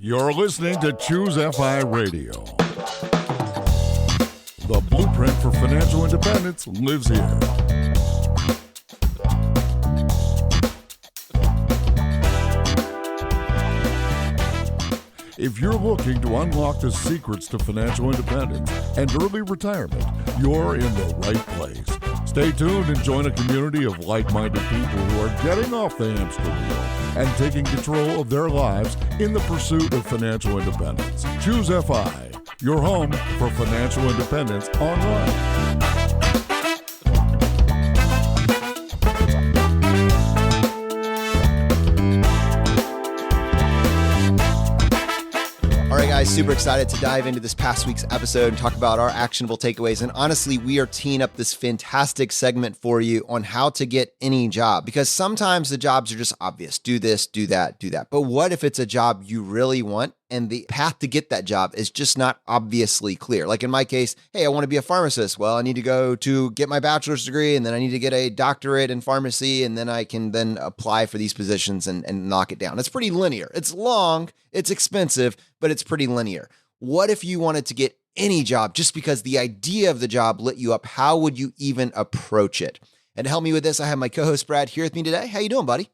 You're listening to Choose FI Radio. The blueprint for financial independence lives here. If you're looking to unlock the secrets to financial independence and early retirement, you're in the right place. Stay tuned and join a community of like-minded people who are getting off the hamster wheel and taking control of their lives in the pursuit of financial independence. Choose FI, your home for financial independence online. All right, guys, super excited to dive into this past week's episode and talk about our actionable takeaways. And honestly, we are teeing up this fantastic segment for you on how to get any job, because sometimes the jobs are just obvious. Do this, do that, do that. But what if it's a job you really want and the path to get that job is just not obviously clear? Like in my case, hey, I want to be a pharmacist. Well, I need to go to get my bachelor's degree, and then I need to get a doctorate in pharmacy, and then I can then apply for these positions and knock it down. It's pretty linear. It's long, it's expensive, but it's pretty linear. What if you wanted to get any job just because the idea of the job lit you up? How would you even approach it? And to help me with this, I have my co-host Brad here with me today. How you doing, buddy?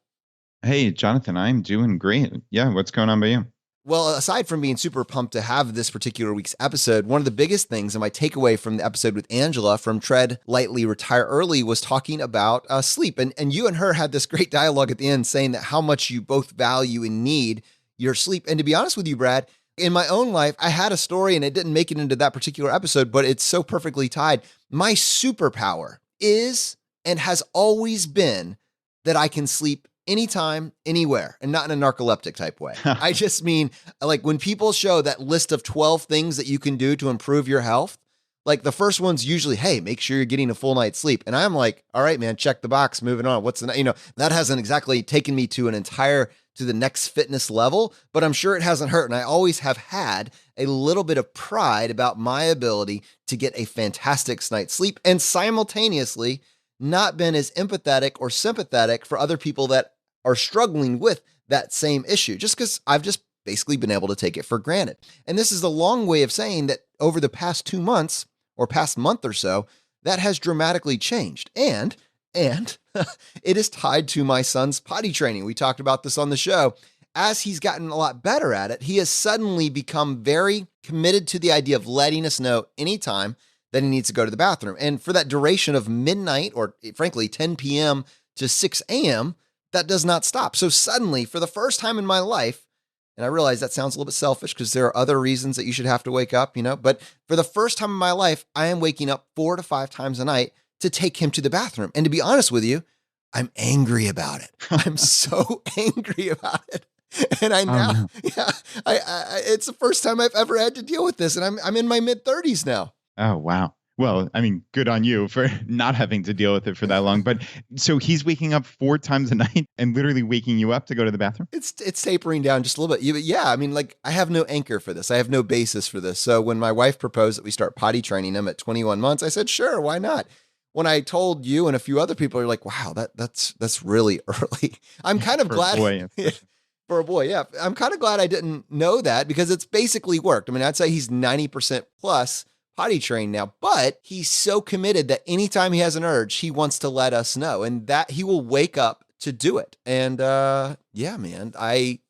Hey, Jonathan, I'm doing great. Yeah, what's going on by you? Well, aside from being super pumped to have this particular week's episode, one of the biggest things and my takeaway from the episode with Angela from Tread Lightly, Retire Early was talking about sleep. And you and her had this great dialogue at the end saying that how much you both value and need your sleep. And to be honest with you, Brad, in my own life, I had a story and it didn't make it into that particular episode, but it's so perfectly tied. My superpower is and has always been that I can sleep anytime, anywhere, and not in a narcoleptic type way. I just mean, like when people show that list of 12 things that you can do to improve your health, like the first one's usually, hey, make sure you're getting a full night's sleep. And I'm like, all right, man, check the box, moving on. What's the, that hasn't exactly taken me to to the next fitness level, but I'm sure it hasn't hurt. And I always have had a little bit of pride about my ability to get a fantastic night's sleep and simultaneously not been as empathetic or sympathetic for other people that are struggling with that same issue, just because I've just basically been able to take it for granted. And this is a long way of saying that over the past 2 months or past month or so, that has dramatically changed. And it is tied to my son's potty training. We talked about this on the show. As he's gotten a lot better at it, he has suddenly become very committed to the idea of letting us know anytime that he needs to go to the bathroom. And for that duration of midnight, or frankly, 10 p.m. to 6 a.m., that does not stop. So suddenly, for the first time in my life, and I realize that sounds a little bit selfish because there are other reasons that you should have to wake up, but for the first time in my life, I am waking up 4 to 5 times a night to take him to the bathroom. And to be honest with you, I'm angry about it. I'm so angry about it. And it's the first time I've ever had to deal with this. And I'm in my mid-30s now. Oh, wow. Well, I mean, good on you for not having to deal with it for that long. But so he's waking up 4 times a night and literally waking you up to go to the bathroom? It's tapering down just a little bit. Yeah, I mean, like I have no anchor for this. I have no basis for this. So when my wife proposed that we start potty training him at 21 months, I said, sure, why not? When I told you and a few other people, are like, wow, that's really early. I'm kind of glad. For a boy, yeah. I'm kind of glad I didn't know that because it's basically worked. I mean, I'd say he's 90% plus potty trained now, but he's so committed that anytime he has an urge, he wants to let us know and that he will wake up to do it. And yeah, man, I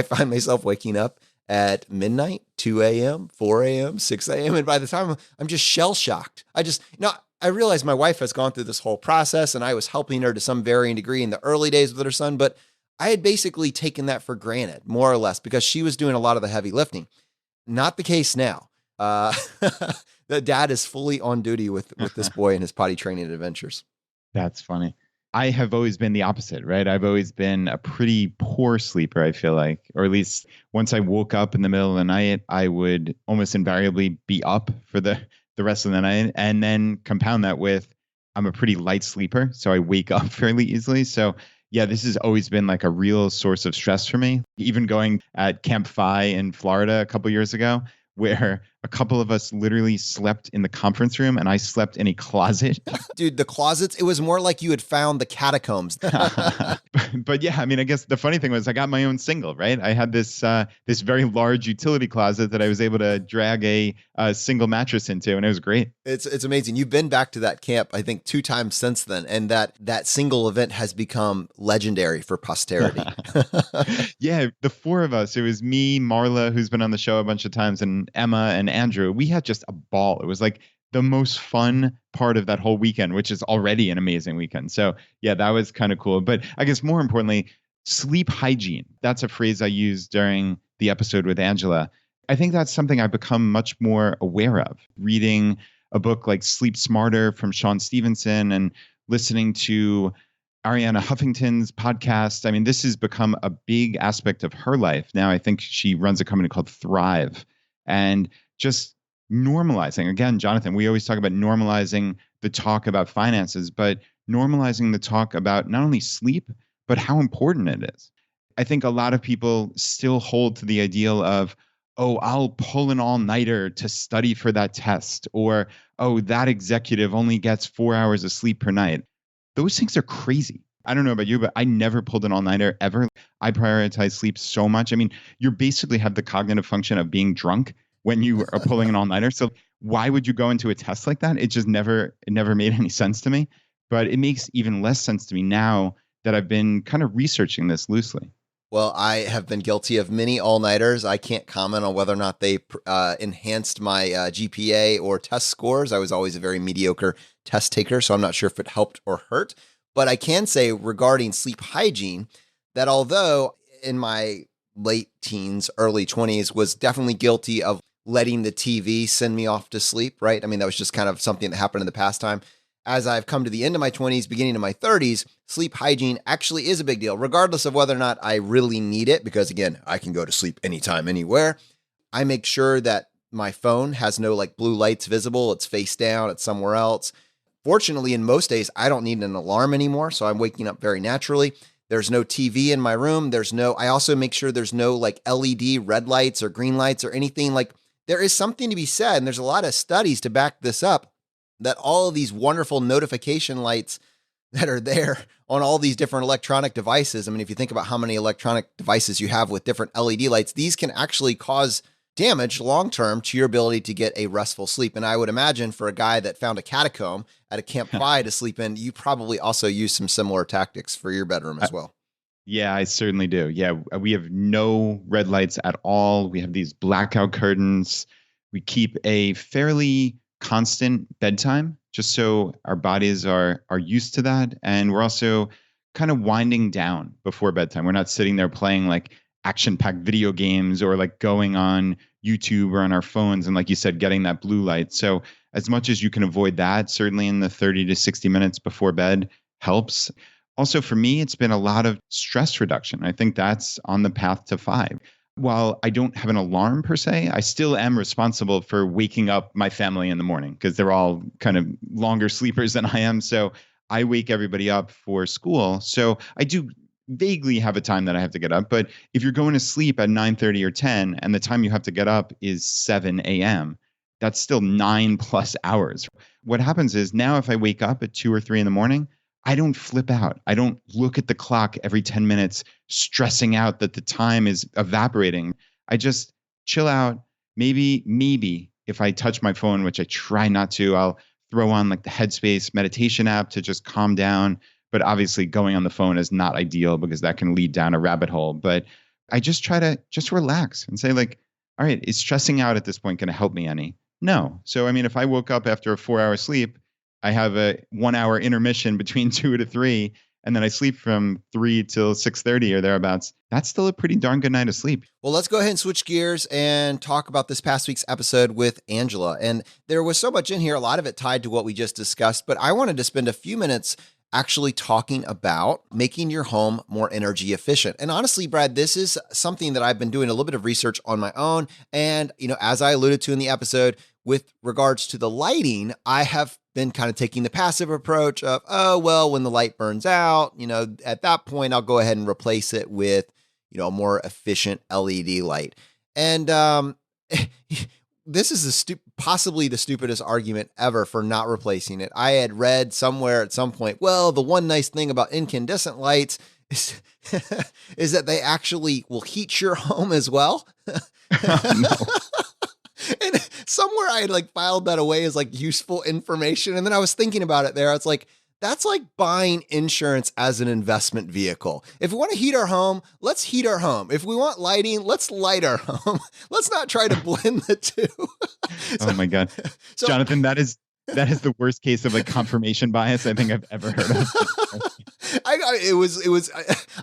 find myself waking up at midnight, 2 a.m., 4 a.m., 6 a.m. And by the time I'm just shell shocked, I realize my wife has gone through this whole process and I was helping her to some varying degree in the early days with her son, but I had basically taken that for granted, more or less, because she was doing a lot of the heavy lifting. Not the case now. The dad is fully on duty with this boy and his potty training adventures. That's funny. I have always been the opposite, right? I've always been a pretty poor sleeper, I feel like, or at least once I woke up in the middle of the night, I would almost invariably be up for the rest of the night. And then compound that with, I'm a pretty light sleeper, so I wake up fairly easily. So yeah, this has always been like a real source of stress for me. Even going at Camp Fi in Florida a couple years ago, where a couple of us literally slept in the conference room and I slept in a closet. Dude, the closets, it was more like you had found the catacombs. But yeah, I mean, I guess the funny thing was I got my own single, right? I had this this very large utility closet that I was able to drag a single mattress into, and it was great. It's amazing. You've been back to that camp, I think, 2 times since then, and that single event has become legendary for posterity. Yeah, the 4 of us, it was me, Marla, who's been on the show a bunch of times, and Emma and Andrew. We had just a ball. It was like the most fun part of that whole weekend, which is already an amazing weekend. So yeah, that was kind of cool. But I guess more importantly, sleep hygiene. That's a phrase I used during the episode with Angela. I think that's something I've become much more aware of. Reading a book like Sleep Smarter from Sean Stevenson and listening to Ariana Huffington's podcast. I mean, this has become a big aspect of her life. Now, I think she runs a company called Thrive, and just normalizing. Again, Jonathan, we always talk about normalizing the talk about finances, but normalizing the talk about not only sleep, but how important it is. I think a lot of people still hold to the ideal of, oh, I'll pull an all-nighter to study for that test, or, oh, that executive only gets 4 hours of sleep per night. Those things are crazy. I don't know about you, but I never pulled an all-nighter ever. I prioritize sleep so much. I mean, you basically have the cognitive function of being drunk when you are pulling an all-nighter. So why would you go into a test like that? It just never made any sense to me. But it makes even less sense to me now that I've been kind of researching this loosely. Well, I have been guilty of many all-nighters. I can't comment on whether or not they enhanced my GPA or test scores. I was always a very mediocre test taker, so I'm not sure if it helped or hurt. But I can say regarding sleep hygiene that although in my late teens, early 20s, was definitely guilty of letting the TV send me off to sleep, right? I mean, that was just kind of something that happened in the past time. As I've come to the end of my 20s, beginning of my 30s, sleep hygiene actually is a big deal, regardless of whether or not I really need it, because again, I can go to sleep anytime, anywhere. I make sure that my phone has no like blue lights visible. It's face down, it's somewhere else. Fortunately, in most days, I don't need an alarm anymore, so I'm waking up very naturally. There's no TV in my room. I also make sure there's no like LED red lights or green lights or anything. Like, there is something to be said, and there's a lot of studies to back this up, that all of these wonderful notification lights that are there on all these different electronic devices. I mean, if you think about how many electronic devices you have with different LED lights, these can actually cause damage long-term to your ability to get a restful sleep. And I would imagine for a guy that found a catacomb at a Camp Fi to sleep in, you probably also use some similar tactics for your bedroom as well. Yeah, I certainly do. Yeah, we have no red lights at all. We have these blackout curtains. We keep a fairly constant bedtime just so our bodies are used to that. And we're also kind of winding down before bedtime. We're not sitting there playing like action-packed video games or like going on YouTube or on our phones and, like you said, getting that blue light. So as much as you can avoid that, certainly in the 30 to 60 minutes before bed helps. Also, for me, it's been a lot of stress reduction. I think that's on the path to 5. While I don't have an alarm per se, I still am responsible for waking up my family in the morning because they're all kind of longer sleepers than I am. So I wake everybody up for school. So I do vaguely have a time that I have to get up. But if you're going to sleep at 9:30 or 10 and the time you have to get up is 7 a.m., that's still 9+ hours. What happens is now if I wake up at 2 or 3 in the morning, I don't flip out. I don't look at the clock every 10 minutes, stressing out that the time is evaporating. I just chill out. Maybe if I touch my phone, which I try not to, I'll throw on like the Headspace meditation app to just calm down. But obviously going on the phone is not ideal because that can lead down a rabbit hole. But I just try to just relax and say like, all right, is stressing out at this point going to help me any? No. So, I mean, if I woke up after a 4-hour sleep, I have a 1-hour intermission between 2 to 3, and then I sleep from 3 till 6:30 or thereabouts. That's still a pretty darn good night of sleep. Well, let's go ahead and switch gears and talk about this past week's episode with Angela. And there was so much in here, a lot of it tied to what we just discussed, but I wanted to spend a few minutes actually talking about making your home more energy efficient. And honestly, Brad, this is something that I've been doing a little bit of research on my own. And, as I alluded to in the episode, with regards to the lighting, I have been kind of taking the passive approach of, when the light burns out, at that point, I'll go ahead and replace it with, a more efficient LED light. And this is possibly the stupidest argument ever for not replacing it. I had read somewhere at some point, well, the one nice thing about incandescent lights is, is that they actually will heat your home as well. No. And somewhere I had like filed that away as like useful information. And then I was thinking about it there. It's like, that's like buying insurance as an investment vehicle. If we want to heat our home, let's heat our home. If we want lighting, let's light our home. Let's not try to blend the two. Oh my God. So, Jonathan, that is the worst case of like confirmation bias I think I've ever heard of.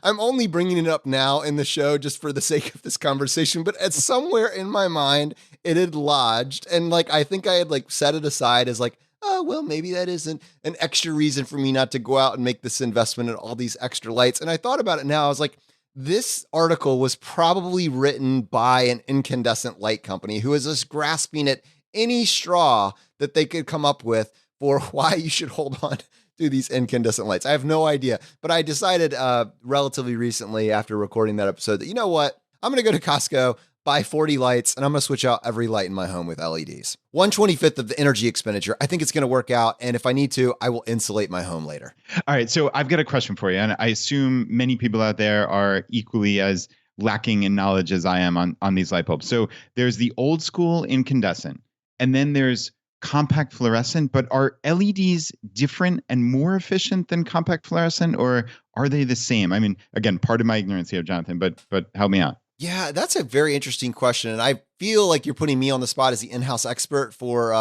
I'm only bringing it up now in the show just for the sake of this conversation, but it's somewhere in my mind, it had lodged. And like, I think I had like set it aside as like, oh, well, maybe that isn't an extra reason for me not to go out and make this investment in all these extra lights. And I thought about it now. I was like, this article was probably written by an incandescent light company who is just grasping at any straw that they could come up with for why you should hold on to these incandescent lights. I have no idea, but I decided relatively recently after recording that episode that, you know what, I'm going to go to Costco, buy 40 lights, and I'm going to switch out every light in my home with LEDs. 1/25 of the energy expenditure. I think it's going to work out. And if I need to, I will insulate my home later. All right. So I've got a question for you. And I assume many people out there are equally as lacking in knowledge as I am on these light bulbs. So there's the old school incandescent, and then there's compact fluorescent, but are LEDs different and more efficient than compact fluorescent, or are they the same? I mean, again, pardon my ignorance here, Jonathan, but help me out. Yeah, that's a very interesting question, and I feel like you're putting me on the spot as the in-house expert for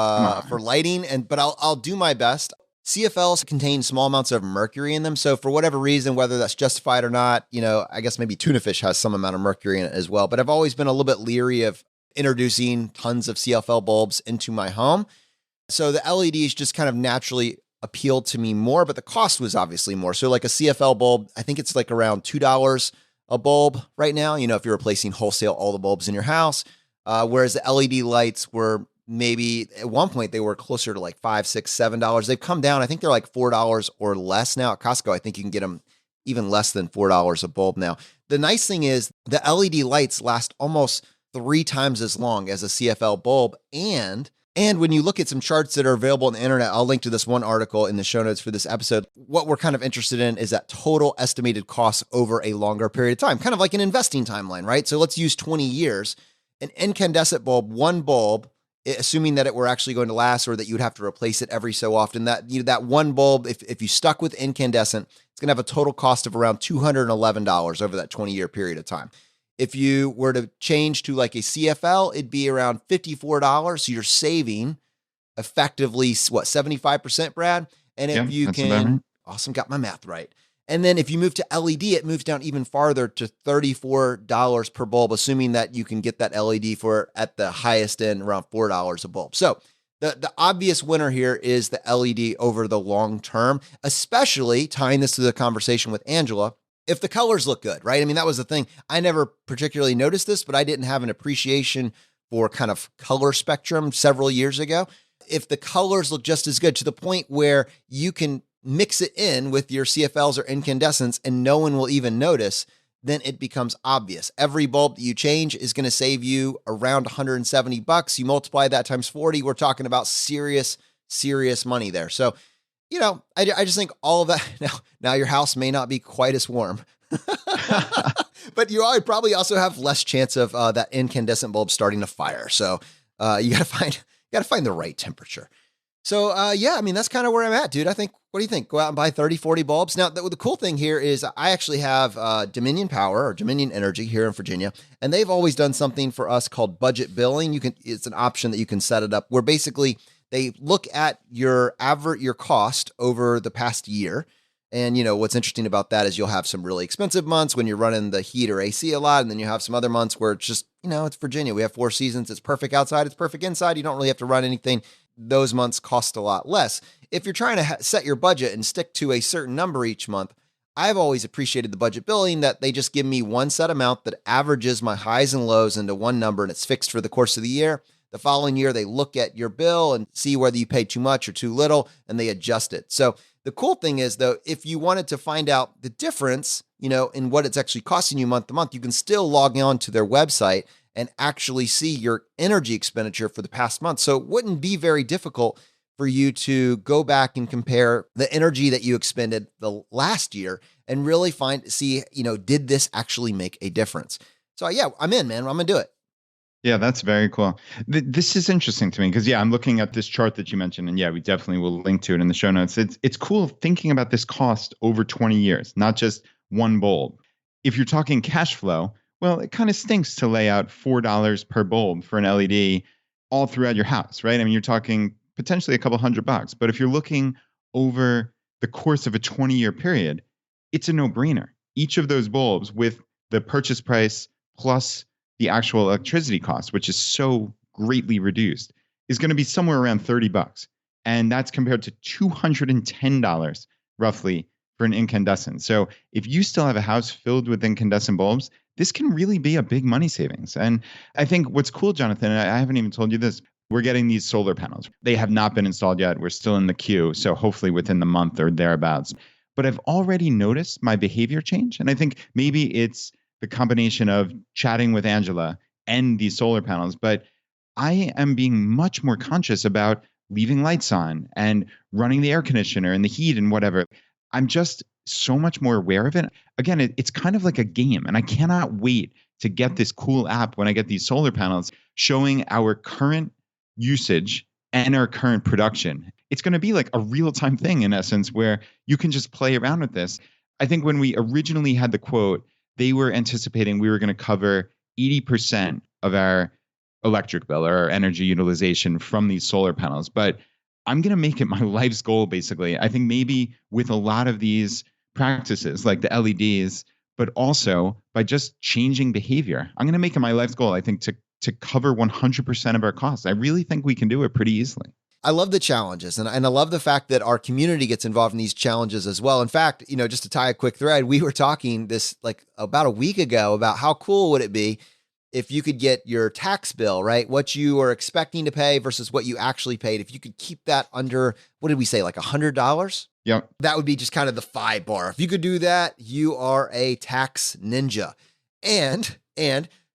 lighting. But I'll do my best. CFLs contain small amounts of mercury in them, so for whatever reason, whether that's justified or not, I guess maybe tuna fish has some amount of mercury in it as well. But I've always been a little bit leery of introducing tons of CFL bulbs into my home, so the LEDs just kind of naturally appealed to me more. But the cost was obviously more. So like a CFL bulb, I think it's like around $2 a bulb right now, if you're replacing wholesale all the bulbs in your house, whereas the LED lights were maybe at one point they were closer to like $5, $6, $7. They've come down. I think they're like $4 or less now at Costco. I think you can get them even less than $4 a bulb now. The nice thing is the LED lights last almost 3 times as long as a CFL bulb. And when you look at some charts that are available on the internet, I'll link to this one article in the show notes for this episode. What we're kind of interested in is that total estimated costs over a longer period of time, kind of like an investing timeline, right? So let's use 20 years. An incandescent bulb, one bulb, assuming that it were actually going to last or that you would have to replace it every so often, that one bulb, if you stuck with incandescent, it's going to have a total cost of around $211 over that 20-year period of time. If you were to change to like a CFL, it'd be around $54. So you're saving effectively, 75%, Brad? And if you can, awesome, got my math right. And then if you move to LED, it moves down even farther to $34 per bulb, assuming that you can get that LED for at the highest end around $4 a bulb. So the obvious winner here is the LED over the long term, especially tying this to the conversation with Angela. If the colors look good, right? I mean, that was the thing. I never particularly noticed this, but I didn't have an appreciation for kind of color spectrum several years ago. If the colors look just as good to the point where you can mix it in with your CFLs or incandescents and no one will even notice, then it becomes obvious. Every bulb that you change is going to save you around $170. You multiply that times 40, we're talking about serious money there. So, I just think all of that, now your house may not be quite as warm, but you probably also have less chance of that incandescent bulb starting a fire. So you got to find the right temperature. So that's kind of where I'm at, dude. What do you think? Go out and buy 30, 40 bulbs. Now, the cool thing here is I actually have Dominion Power or Dominion Energy here in Virginia, and they've always done something for us called budget billing. It's an option that you can set it up where basically they look at your cost over the past year. And, what's interesting about that is you'll have some really expensive months when you're running the heat or AC a lot. And then you have some other months where it's just, it's Virginia. We have 4 seasons. It's perfect outside. It's perfect inside. You don't really have to run anything. Those months cost a lot less. If you're trying to set your budget and stick to a certain number each month, I've always appreciated the budget billing that they just give me one set amount that averages my highs and lows into one number and it's fixed for the course of the year. The following year, they look at your bill and see whether you paid too much or too little, and they adjust it. So the cool thing is, though, if you wanted to find out the difference, in what it's actually costing you month to month, you can still log on to their website and actually see your energy expenditure for the past month. So it wouldn't be very difficult for you to go back and compare the energy that you expended the last year and really see, did this actually make a difference? So yeah, I'm in, man. I'm gonna do it. Yeah, that's very cool. This is interesting to me because, I'm looking at this chart that you mentioned, and we definitely will link to it in the show notes. It's cool thinking about this cost over 20 years, not just one bulb. If you're talking cash flow, well, it kind of stinks to lay out $4 per bulb for an LED all throughout your house, right? I mean, you're talking potentially a couple $100, but if you're looking over the course of a 20-year period, it's a no-brainer. Each of those bulbs with the purchase price plus the actual electricity cost, which is so greatly reduced, is going to be somewhere around $30. And that's compared to $210 roughly for an incandescent. So if you still have a house filled with incandescent bulbs, this can really be a big money savings. And I think what's cool, Jonathan, and I haven't even told you this, we're getting these solar panels. They have not been installed yet. We're still in the queue. So hopefully within the month or thereabouts. But I've already noticed my behavior change. And I think maybe it's the combination of chatting with Angela and these solar panels, but I am being much more conscious about leaving lights on and running the air conditioner and the heat and whatever. I'm just so much more aware of it. Again, it's kind of like a game, and I cannot wait to get this cool app when I get these solar panels showing our current usage and our current production. It's going to be like a real-time thing in essence where you can just play around with this. I think when we originally had the quote, they were anticipating we were going to cover 80% of our electric bill or our energy utilization from these solar panels. But I'm going to make it my life's goal, basically. I think maybe with a lot of these practices like the LEDs, but also by just changing behavior, I'm going to make it my life's goal, I think, to cover 100% of our costs. I really think we can do it pretty easily. I love the challenges, and I love the fact that our community gets involved in these challenges as well. In fact, just to tie a quick thread, we were talking this like about a week ago about how cool would it be if you could get your tax bill, right? What you are expecting to pay versus what you actually paid. If you could keep that under, what did we say, like $100? Yep. That would be just kind of the 5 bar. If you could do that, you are a tax ninja. And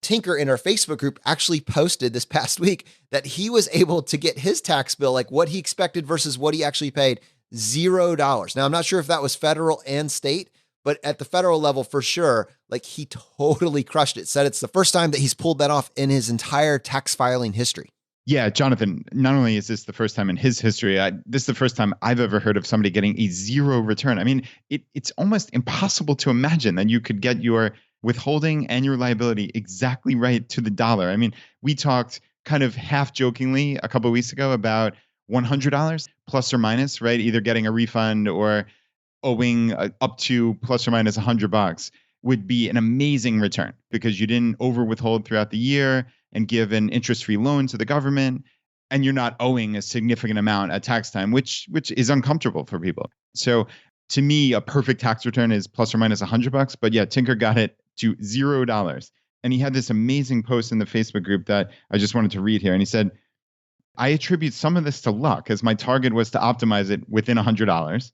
Tinker in our Facebook group actually posted this past week that he was able to get his tax bill, like what he expected versus what he actually paid, $0. Now, I'm not sure if that was federal and state, but at the federal level for sure, like he totally crushed it. Said it's the first time that he's pulled that off in his entire tax filing history. Yeah, Jonathan, not only is this the first time in his history, this is the first time I've ever heard of somebody getting a 0 return. I mean, it's almost impossible to imagine that you could get your withholding and your liability exactly right to the dollar. I mean, we talked kind of half jokingly a couple of weeks ago about $100 plus or minus, right? Either getting a refund or owing up to plus or minus $100 would be an amazing return because you didn't over withhold throughout the year and give an interest-free loan to the government, and you're not owing a significant amount at tax time, which is uncomfortable for people. So to me, a perfect tax return is plus or minus $100. But yeah, Tinker got it to $0. And he had this amazing post in the Facebook group that I just wanted to read here. And he said, I attribute some of this to luck as my target was to optimize it within $100.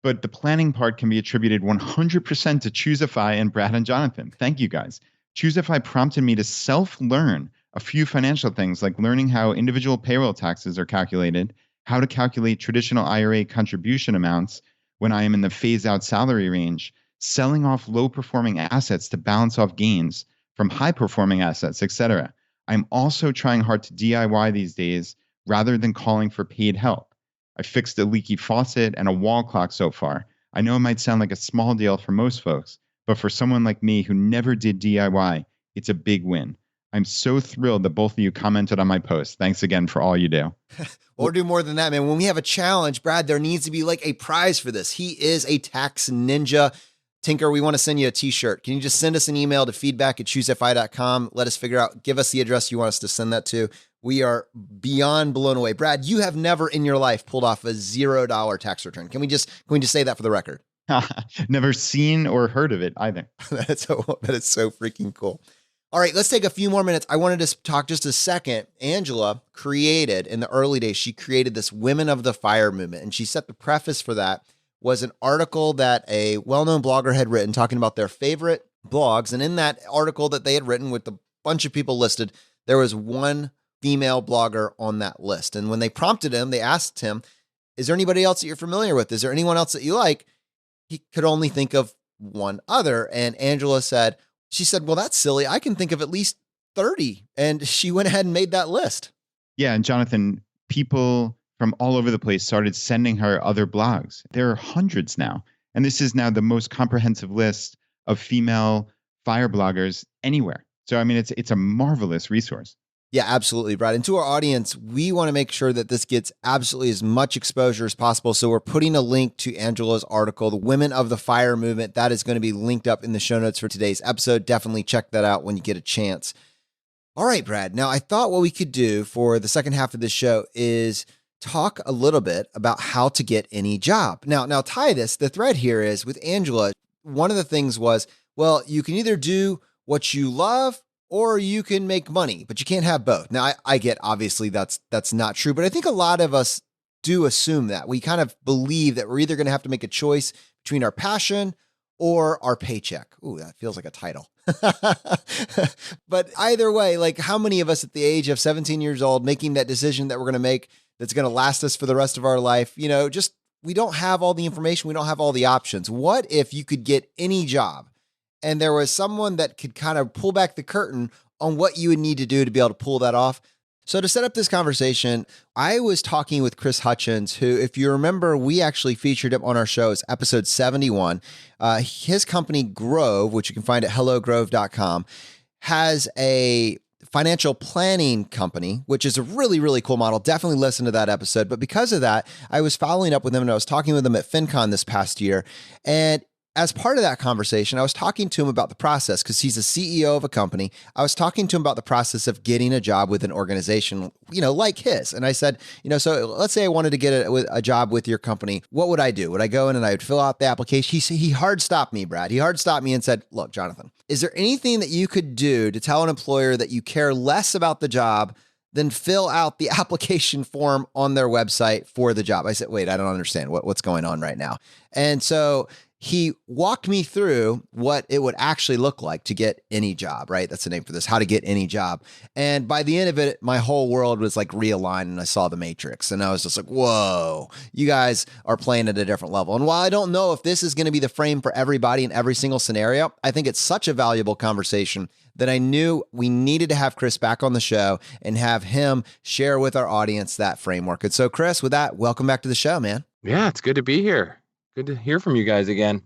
But the planning part can be attributed 100% to Choosify and Brad and Jonathan. Thank you guys. Choosify prompted me to self-learn a few financial things like learning how individual payroll taxes are calculated, how to calculate traditional IRA contribution amounts when I am in the phase-out salary range, selling off low-performing assets to balance off gains from high-performing assets, etc. I'm also trying hard to DIY these days rather than calling for paid help. I fixed a leaky faucet and a wall clock so far. I know it might sound like a small deal for most folks, but for someone like me who never did DIY, it's a big win. I'm so thrilled that both of you commented on my post. Thanks again for all you do. Or do more than that, man. When we have a challenge, Brad, there needs to be like a prize for this. He is a tax ninja. Tinker, we want to send you a t-shirt. Can you just send us an email to feedback@choosefi.com? Let us figure out, give us the address you want us to send that to. We are beyond blown away. Brad, you have never in your life pulled off a $0 tax return. Can we just say that for the record? Never seen or heard of it either. That is so freaking cool. All right, let's take a few more minutes. I wanted to talk just a second. Angela created, in the early days, she created this Women of the Fire movement, and she set the preface for that was an article that a well-known blogger had written talking about their favorite blogs. And in that article that they had written with the bunch of people listed. There was one female blogger on that list. And when they prompted him, they asked him, is there anybody else that you're familiar with? Is there anyone else that you like? He could only think of one other. And Angela said, well, that's silly. I can think of at least 30. And she went ahead and made that list. Yeah. And Jonathan, people from all over the place started sending her other blogs. There are hundreds now. And this is now the most comprehensive list of female fire bloggers anywhere. So, I mean, it's a marvelous resource. Yeah, absolutely, Brad. And to our audience, we want to make sure that this gets absolutely as much exposure as possible. So we're putting a link to Angela's article, The Women of the Fire Movement. That is going to be linked up in the show notes for today's episode. Definitely check that out when you get a chance. All right, Brad. Now, I thought what we could do for the second half of this show is talk a little bit about how to get any job. Now tie this, the thread here is with Angela, one of the things was, well, you can either do what you love or you can make money, but you can't have both. Now, I get, obviously, that's not true, but I think a lot of us do assume that. We kind of believe that we're either going to have to make a choice between our passion or our paycheck. Ooh, that feels like a title. But either way, like how many of us at the age of 17 years old making that decision that we're going to make that's going to last us for the rest of our life, just we don't have all the information. We don't have all the options. What if you could get any job and there was someone that could kind of pull back the curtain on what you would need to do to be able to pull that off? So to set up this conversation, I was talking with Chris Hutchins, who, if you remember, we actually featured him on our show. It's episode 71. His company, Grove, which you can find at hellogrove.com, has a financial planning company, which is a really, really cool model. Definitely listen to that episode. But because of that, I was following up with him and I was talking with him at FinCon this past year. And as part of that conversation, I was talking to him about the process because he's a CEO of a company. I was talking to him about the process of getting a job with an organization, like his. And I said, so let's say I wanted to get a job with your company. What would I do? Would I go in and I would fill out the application? He hard stopped me, Brad. He hard stopped me and said, look, Jonathan, is there anything that you could do to tell an employer that you care less about the job than fill out the application form on their website for the job? I said, wait, I don't understand what's going on right now. And so he walked me through what it would actually look like to get any job, right? That's the name for this, how to get any job. And by the end of it, my whole world was like realigned and I saw the Matrix and I was just like, whoa, you guys are playing at a different level. And while I don't know if this is going to be the frame for everybody in every single scenario, I think it's such a valuable conversation that I knew we needed to have Chris back on the show and have him share with our audience that framework. And so, Chris, with that, welcome back to the show, man. Yeah, it's good to be here. Good to hear from you guys again.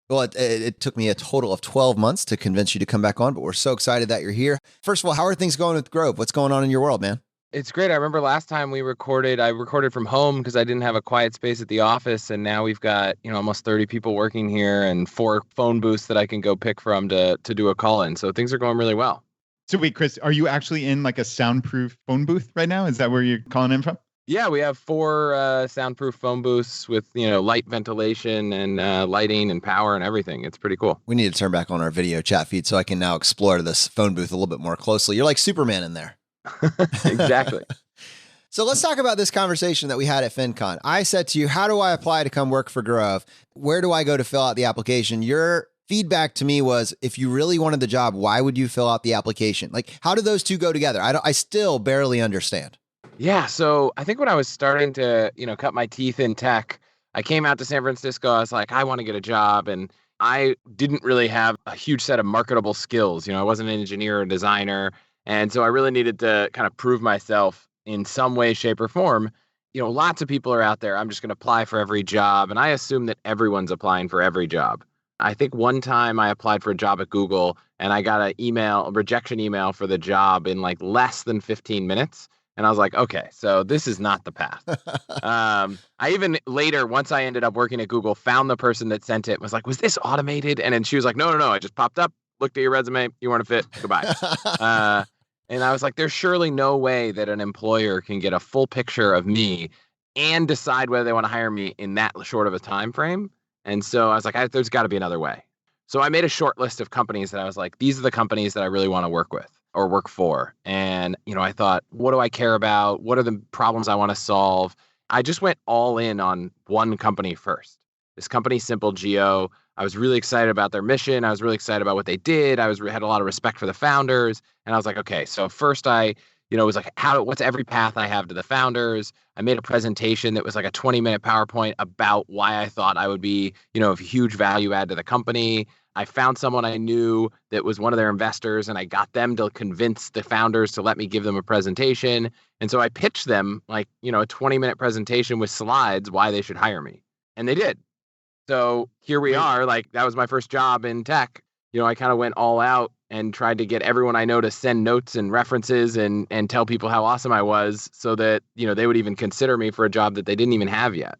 Well, it took me a total of 12 months to convince you to come back on, but we're so excited that you're here. First of all, how are things going with Grove? What's going on in your world, man? It's great. I remember last time I recorded from home because I didn't have a quiet space at the office. And now we've got, almost 30 people working here and 4 phone booths that I can go pick from to do a call in. So things are going really well. So wait, Chris, are you actually in like a soundproof phone booth right now? Is that where you're calling in from? Yeah, we have 4 soundproof phone booths with, light ventilation and lighting and power and everything. It's pretty cool. We need to turn back on our video chat feed so I can now explore this phone booth a little bit more closely. You're like Superman in there. Exactly. So let's talk about this conversation that we had at FinCon. I said to you, how do I apply to come work for Grove? Where do I go to fill out the application? Your feedback to me was, if you really wanted the job, why would you fill out the application? Like, how do those two go together? I still barely understand. Yeah, so I think when I was starting to, cut my teeth in tech, I came out to San Francisco. I was like, I want to get a job. And I didn't really have a huge set of marketable skills. I wasn't an engineer or designer. And so I really needed to kind of prove myself in some way, shape, or form. Lots of people are out there. I'm just going to apply for every job. And I assume that everyone's applying for every job. I think one time I applied for a job at Google and I got a rejection email for the job in like less than 15 minutes. And I was like, okay, so this is not the path. I even later, once I ended up working at Google, found the person that sent it, was like, was this automated? And then she was like, no, I just popped up, looked at your resume, you weren't a fit, goodbye. And I was like, there's surely no way that an employer can get a full picture of me and decide whether they want to hire me in that short of a time frame. And so I was like, there's got to be another way. So I made a short list of companies that I was like, these are the companies that I really want to work with or work for. And, I thought, what do I care about? What are the problems I want to solve? I just went all in on one company first. This company, Simple Geo. I was really excited about their mission. I was really excited about what they did. Had a lot of respect for the founders. And I was like, okay, so first it was like, what's every path I have to the founders? I made a presentation that was like a 20-minute PowerPoint about why I thought I would be, a huge value add to the company. I found someone I knew that was one of their investors, and I got them to convince the founders to let me give them a presentation. And so I pitched them like, a 20-minute presentation with slides why they should hire me. And they did. So here we are. Like, that was my first job in tech. I kind of went all out and tried to get everyone I know to send notes and references and tell people how awesome I was so that, they would even consider me for a job that they didn't even have yet.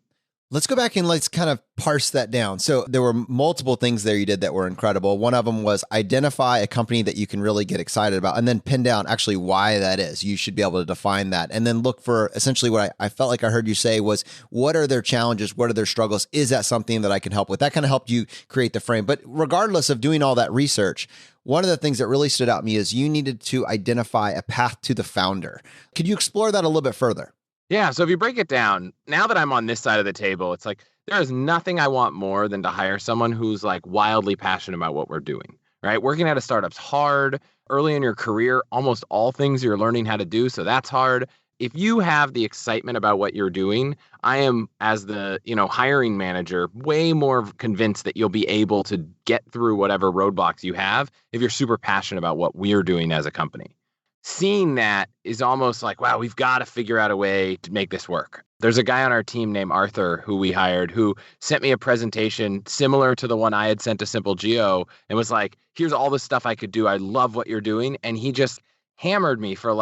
Let's go back and let's kind of parse that down. So there were multiple things there you did that were incredible. One of them was identify a company that you can really get excited about and then pin down actually why that is. You should be able to define that and then look for essentially what I felt like I heard you say was, what are their challenges? What are their struggles? Is that something that I can help with? That kind of helped you create the frame. But regardless of doing all that research, one of the things that really stood out to me is you needed to identify a path to the founder. Could you explore that a little bit further? Yeah. So if you break it down, now that I'm on this side of the table, it's like there is nothing I want more than to hire someone who's like wildly passionate about what we're doing, right? Working at a startup's hard. Early in your career, almost all things you're learning how to do. So that's hard. If you have the excitement about what you're doing, I am, as the hiring manager, way more convinced that you'll be able to get through whatever roadblocks you have if you're super passionate about what we're doing as a company. Seeing that is almost like, wow, we've got to figure out a way to make this work. There's a guy on our team named Arthur who we hired who sent me a presentation similar to the one I had sent to Simple Geo and was like, here's all the stuff I could do. I love what you're doing. And he just hammered me for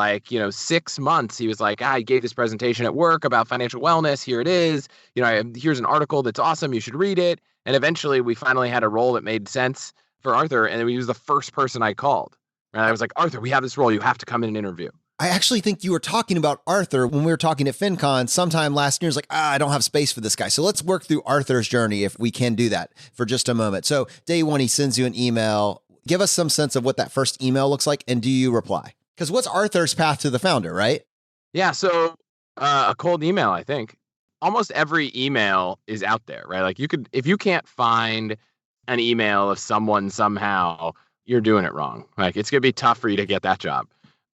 6 months. He was like, I gave this presentation at work about financial wellness. Here it is. Here's an article that's awesome. You should read it. And eventually we finally had a role that made sense for Arthur. And he was the first person I called. And I was like, Arthur, we have this role. You have to come in and interview. I actually think you were talking about Arthur when we were talking at FinCon sometime last year. It's like, I don't have space for this guy. So let's work through Arthur's journey if we can do that for just a moment. So day one, he sends you an email. Give us some sense of what that first email looks like. And do you reply? Because what's Arthur's path to the founder, right? Yeah. So a cold email, I think. Almost every email is out there, right? Like if you can't find an email of someone somehow, you're doing it wrong. Like it's going to be tough for you to get that job.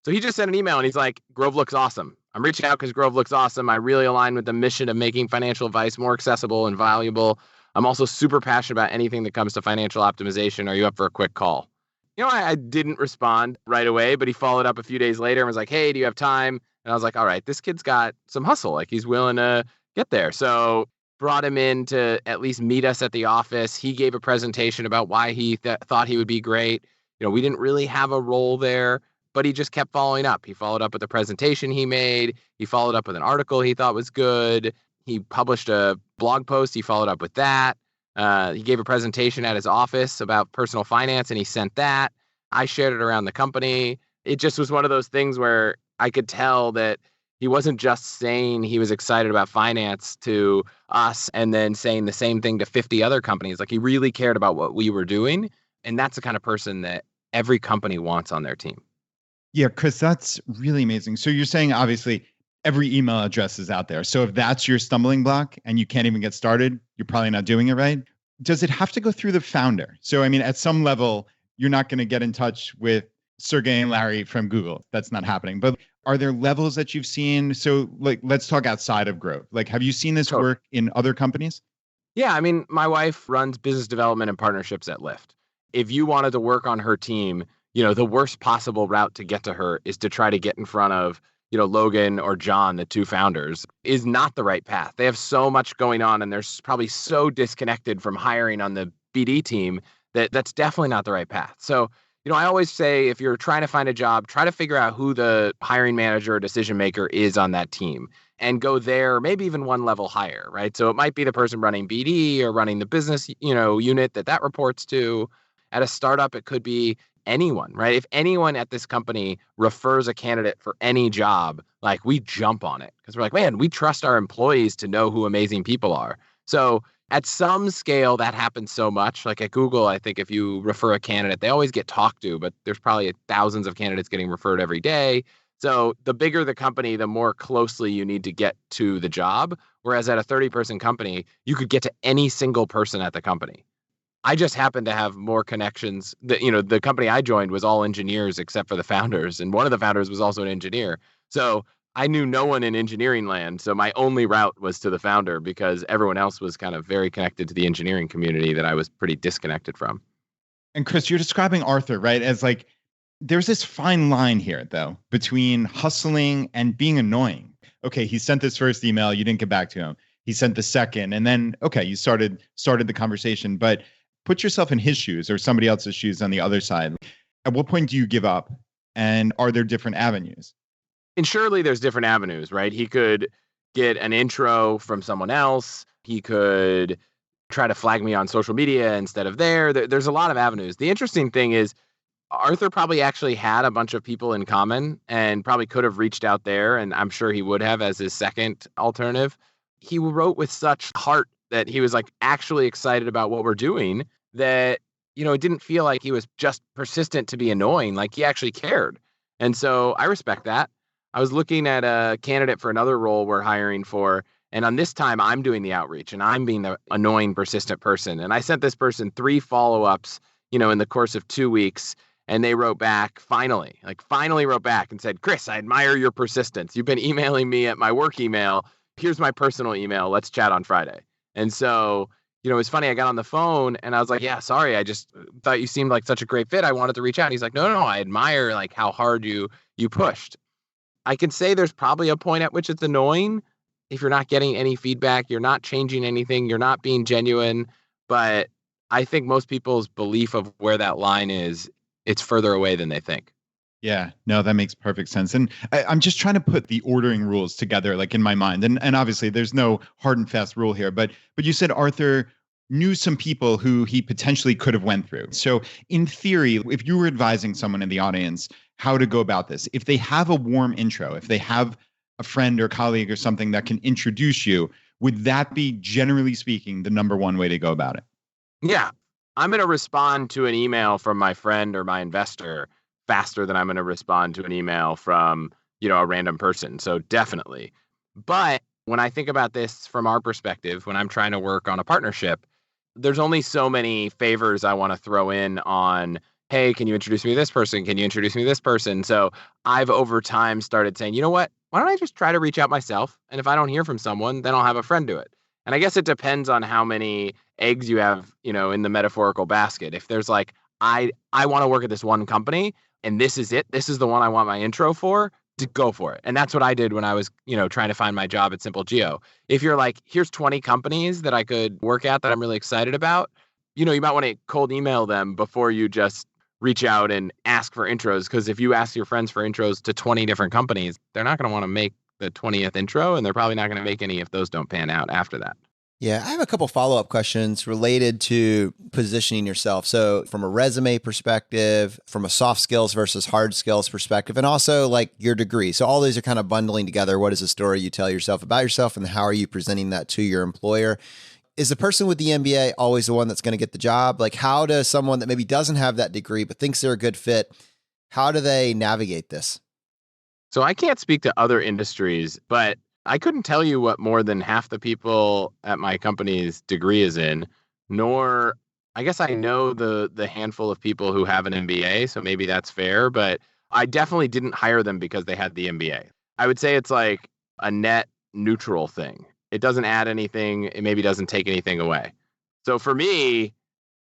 So he just sent an email and he's like, Grove looks awesome. I'm reaching out because Grove looks awesome. I really align with the mission of making financial advice more accessible and valuable. I'm also super passionate about anything that comes to financial optimization. Are you up for a quick call? I didn't respond right away, but he followed up a few days later and was like, hey, do you have time? And I was like, all right, this kid's got some hustle. Like he's willing to get there. So brought him in to at least meet us at the office. He gave a presentation about why he thought he would be great. We didn't really have a role there, but he just kept following up. He followed up with a presentation he made. He followed up with an article he thought was good. He published a blog post. He followed up with that. He gave a presentation at his office about personal finance, and he sent that. I shared it around the company. It just was one of those things where I could tell that he wasn't just saying he was excited about finance to us and then saying the same thing to 50 other companies. Like he really cared about what we were doing. And that's the kind of person that every company wants on their team. Yeah, Chris, that's really amazing. So you're saying obviously every email address is out there. So if that's your stumbling block and you can't even get started, you're probably not doing it right. Does it have to go through the founder? So, I mean, at some level, you're not going to get in touch with Sergey and Larry from Google. That's not happening. But are there levels that you've seen? So let's talk outside of Grove. Have you seen this work in other companies? Yeah. I mean, my wife runs business development and partnerships at Lyft. If you wanted to work on her team, the worst possible route to get to her is to try to get in front of, Logan or John, the two founders, is not the right path. They have so much going on and they're probably so disconnected from hiring on the BD team that that's definitely not the right path. So, I always say if you're trying to find a job, try to figure out who the hiring manager or decision maker is on that team and go there, maybe even one level higher, right? So it might be the person running BD or running the business, unit that reports to. At a startup, it could be anyone, right? If anyone at this company refers a candidate for any job, like we jump on it because we're like, man, we trust our employees to know who amazing people are. So at some scale, that happens so much. Like at Google, I think if you refer a candidate, they always get talked to, but there's probably thousands of candidates getting referred every day. So the bigger the company, the more closely you need to get to the job. Whereas at a 30-person company, you could get to any single person at the company. I just happened to have more connections. The company I joined was all engineers except for the founders. And one of the founders was also an engineer. So I knew no one in engineering land. So my only route was to the founder because everyone else was kind of very connected to the engineering community that I was pretty disconnected from. And Chris, you're describing Arthur, right? As like, there's this fine line here, though, between hustling and being annoying. Okay, he sent this first email, you didn't get back to him. He sent the second, and then, okay, you started the conversation. But put yourself in his shoes or somebody else's shoes on the other side. At what point do you give up? And are there different avenues? And surely there's different avenues, right? He could get an intro from someone else. He could try to flag me on social media instead of there's a lot of avenues. The interesting thing is Arthur probably actually had a bunch of people in common and probably could have reached out there. And I'm sure he would have as his second alternative. He wrote with such heart that he was like actually excited about what we're doing that, it didn't feel like he was just persistent to be annoying. Like he actually cared. And so I respect that. I was looking at a candidate for another role we're hiring for. And on this time, I'm doing the outreach and I'm being the annoying, persistent person. And I sent this person 3 follow-ups, in the course of 2 weeks. And they wrote back, finally wrote back and said, Chris, I admire your persistence. You've been emailing me at my work email. Here's my personal email. Let's chat on Friday. And so, it was funny. I got on the phone and I was like, yeah, sorry. I just thought you seemed like such a great fit. I wanted to reach out. And he's like, no, I admire like how hard you pushed. I can say there's probably a point at which it's annoying if you're not getting any feedback, you're not changing anything, you're not being genuine. But I think most people's belief of where that line is, it's further away than they think. Yeah, no, that makes perfect sense. And I'm just trying to put the ordering rules together, like in my mind. And obviously there's no hard and fast rule here, but you said Arthur knew some people who he potentially could have went through. So in theory, if you were advising someone in the audience how to go about this, if they have a warm intro, if they have a friend or colleague or something that can introduce you, would that be, generally speaking, the number one way to go about it? Yeah. I'm going to respond to an email from my friend or my investor faster than I'm going to respond to an email from, a random person. So definitely. But when I think about this from our perspective, when I'm trying to work on a partnership, there's only so many favors I want to throw in on, hey, can you introduce me to this person? Can you introduce me to this person? So I've over time started saying, you know what? Why don't I just try to reach out myself? And if I don't hear from someone, then I'll have a friend do it. And I guess it depends on how many eggs you have, in the metaphorical basket. If there's like, I want to work at this one company and this is it, this is the one I want my intro for, to go for it. And that's what I did when I was, trying to find my job at Simple Geo. If you're like, here's 20 companies that I could work at that I'm really excited about, you might want to cold email them before you just reach out and ask for intros. Because if you ask your friends for intros to 20 different companies, they're not going to want to make the 20th intro, and they're probably not going to make any if those don't pan out after that. Yeah, I have a couple follow-up questions related to positioning yourself. So from a resume perspective, from a soft skills versus hard skills perspective, and also like your degree. So all these are kind of bundling together. What is the story you tell yourself about yourself, and how are you presenting that to your employer? Is the person with the MBA always the one that's going to get the job? Like, how does someone that maybe doesn't have that degree but thinks they're a good fit, how do they navigate this? So I can't speak to other industries, but I couldn't tell you what more than half the people at my company's degree is in, nor I guess I know the handful of people who have an MBA, so maybe that's fair, but I definitely didn't hire them because they had the MBA. I would say it's like a net neutral thing. It doesn't add anything. It maybe doesn't take anything away. So for me,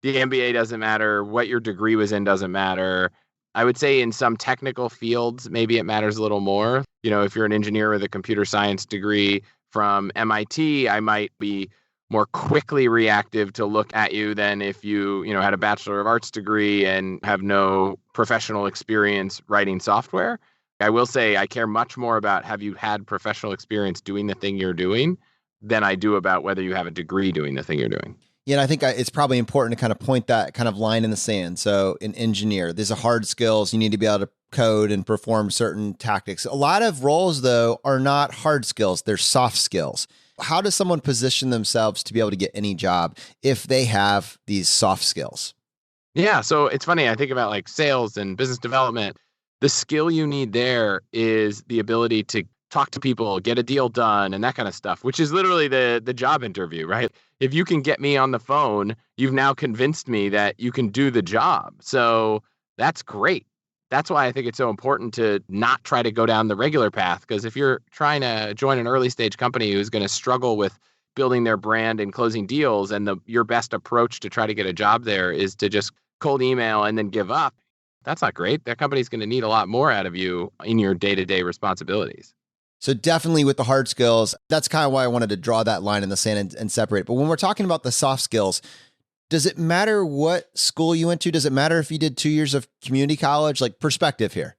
the MBA doesn't matter. What your degree was in doesn't matter. I would say in some technical fields, maybe it matters a little more. If you're an engineer with a computer science degree from MIT, I might be more quickly reactive to look at you than if you, had a Bachelor of Arts degree and have no professional experience writing software. I will say I care much more about have you had professional experience doing the thing you're doing than I do about whether you have a degree doing the thing you're doing. Yeah, and I think it's probably important to kind of point that kind of line in the sand. So an engineer, there's a hard skills. You need to be able to code and perform certain tactics. A lot of roles, though, are not hard skills. They're soft skills. How does someone position themselves to be able to get any job if they have these soft skills? Yeah, so it's funny. I think about like sales and business development. The skill you need there is the ability to talk to people, get a deal done, and that kind of stuff, which is literally the job interview, right? If you can get me on the phone, you've now convinced me that you can do the job. So that's great. That's why I think it's so important to not try to go down the regular path, because if you're trying to join an early stage company who's going to struggle with building their brand and closing deals, and your best approach to try to get a job there is to just cold email and then give up, that's not great. That company's going to need a lot more out of you in your day-to-day responsibilities. So definitely with the hard skills, that's kind of why I wanted to draw that line in the sand and separate it. But when we're talking about the soft skills, does it matter what school you went to? Does it matter if you did 2 years of community college? Like, perspective here.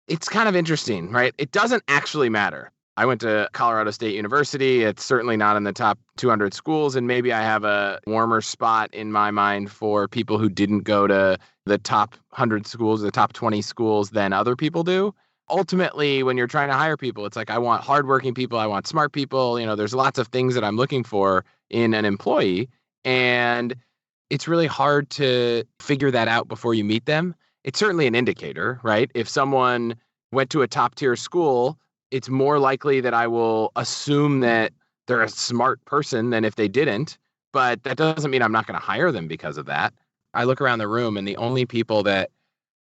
It's kind of interesting, right? It doesn't actually matter. I went to Colorado State University. It's certainly not in the top 200 schools. And maybe I have a warmer spot in my mind for people who didn't go to the top 100 schools, the top 20 schools than other people do. Ultimately, when you're trying to hire people, it's like, I want hardworking people. I want smart people. There's lots of things that I'm looking for in an employee. And it's really hard to figure that out before you meet them. It's certainly an indicator, right? If someone went to a top tier school, it's more likely that I will assume that they're a smart person than if they didn't. But that doesn't mean I'm not going to hire them because of that. I look around the room, and the only people that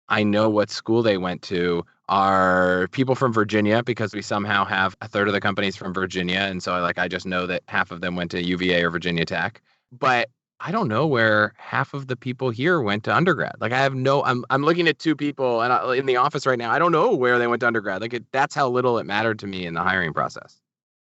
I know what school they went to are people from Virginia, because we somehow have a third of the companies from Virginia. And so I just know that half of them went to UVA or Virginia Tech. But I don't know where half of the people here went to undergrad. I'm looking at two people in the office right now. I don't know where they went to undergrad. That's how little it mattered to me in the hiring process.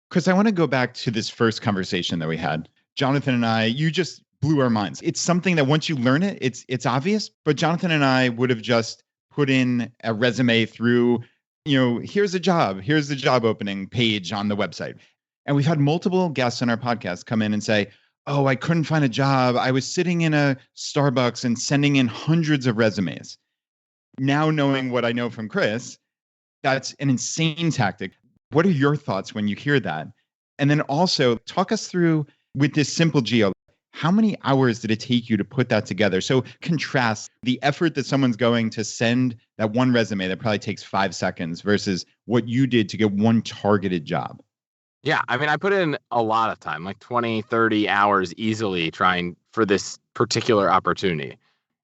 Chris, I want to go back to this first conversation that we had. Jonathan and I, you just blew our minds. It's something that once you learn it, it's obvious, but Jonathan and I would have just put in a resume through, here's the job opening page on the website. And we've had multiple guests on our podcast come in and say, oh, I couldn't find a job. I was sitting in a Starbucks and sending in hundreds of resumes. Now knowing what I know from Chris, that's an insane tactic. What are your thoughts when you hear that? And then also talk us through with this simple geo, how many hours did it take you to put that together? So contrast the effort that someone's going to send that one resume that probably takes 5 seconds versus what you did to get one targeted job. Yeah, I put in a lot of time, like 20, 30 hours easily trying for this particular opportunity.